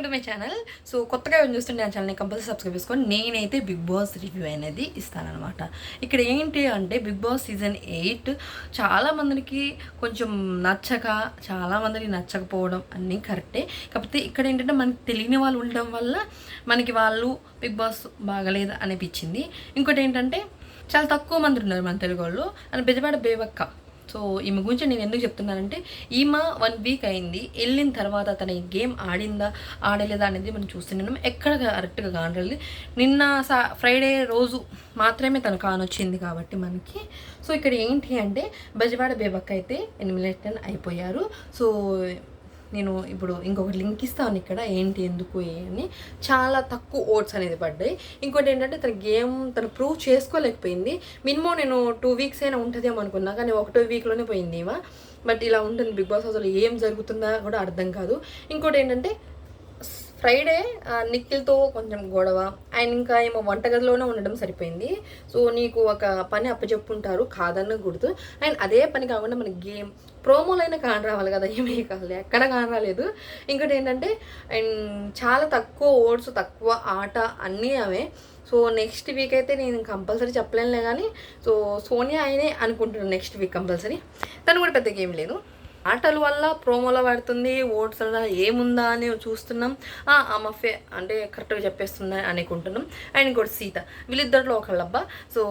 My channel. So కొత్తగా ఏమైనా చూస్తుంటే నా ఛానల్ని కంపల్సరీ సబ్స్క్రైబ్ చేసుకొని నేనైతే బిగ్ బాస్ రివ్యూ అనేది ఇస్తానన్నమాట. ఇక్కడ ఏంటి అంటే బిగ్ బాస్ సీజన్ 8 చాలామందికి కొంచెం నచ్చక, చాలామందికి నచ్చకపోవడం అన్నీ కరెక్టే. కాకపోతే ఇక్కడ ఏంటంటే మనకి తెలియని వాళ్ళు ఉండడం వల్ల మనకి వాళ్ళు బిగ్ బాస్ బాగలేదు అనిపించింది. ఇంకోటి ఏంటంటే చాలా తక్కువ మంది ఉన్నారు మన తెలుగు వాళ్ళు. అని బెజవాడ బేబక్క. సో ఈమె గురించి నేను ఎందుకు చెప్తున్నానంటే ఈమె 1 వీక్ అయింది. వెళ్ళిన తర్వాత తన ఈ గేమ్ ఆడిందా ఆడలేదా అనేది మనం చూస్తున్నాం. ఎక్కడ కరెక్ట్గా కానరాలేదు. నిన్న ఫ్రైడే రోజు మాత్రమే తను కానొచ్చింది కాబట్టి మనకి. సో ఇక్కడ ఏంటి అంటే బెజవాడ బేబక్క అయితే ఎలిమినేట్ అయిపోయారు. సో నేను ఇప్పుడు ఇంకొకటి లింక్ ఇస్తాను ఇక్కడ ఏంటి ఎందుకు అని. చాలా తక్కువ ఓట్స్ అనేది పడ్డాయి. ఇంకోటి ఏంటంటే తన గేమ్ తను ప్రూవ్ చేసుకోలేకపోయింది. మినిమం నేను 2 వీక్స్ అయినా ఉంటుందేమో అనుకున్నా, కానీ 1 వీక్లోనే పోయింది ఇవా. బట్ ఇలా ఉంటుంది బిగ్ బాస్ అసలు ఏం జరుగుతుందా కూడా అర్థం కాదు. ఇంకోటి ఏంటంటే ఫ్రైడే నిఖిల్తో కొంచెం గొడవ, ఆయన ఇంకా ఏమో వంటగదిలోనే ఉండడం సరిపోయింది. సో నీకు ఒక పని అప్పచెప్పుంటారు కాదనకూడదు. అండ్ అదే పని కాకుండా మన గేమ్ ప్రోమోలైనా కాని రావాలి కదా, ఏమీ కాదు, ఎక్కడ కాని రాలేదు. ఇంకోటి ఏంటంటే అండ్ చాలా తక్కువ ఓట్స్, తక్కువ ఆట అన్నీ అవే. సో నెక్స్ట్ వీక్ అయితే నేను కంపల్సరీ చెప్పలేనులే, కానీ సో సోనియా ఆయనే అనుకుంటున్నాను నెక్స్ట్ వీక్ కంపల్సరీ. తను కూడా పెద్ద గేమ్ లేదు, ఆటల వల్ల ప్రోమోలో పడుతుంది, ఓట్స్ వల్ల ఏముందా అని చూస్తున్నాం. ఆమె అంటే కరెక్ట్గా చెప్పేస్తుందని అనుకుంటున్నాం. అండ్ ఇంకోటి సీత, వీళ్ళిద్దరిలో ఒకళ్ళబ్బా. సో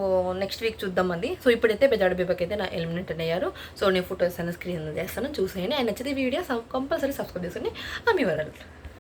నెక్స్ట్ వీక్ చూద్దాం అది. సో ఇప్పుడైతే బెజాడ బేబక్ అయితే నా ఎలిమినేట్ అయ్యారు. సో నేను ఫొటోస్ అన్న స్క్రీన్ చేస్తాను, చూసేయండి. ఆయన నచ్చితే వీడియో కంపల్సరీ సబ్స్క్రైబ్ చేసుకుని మీ వరాలు.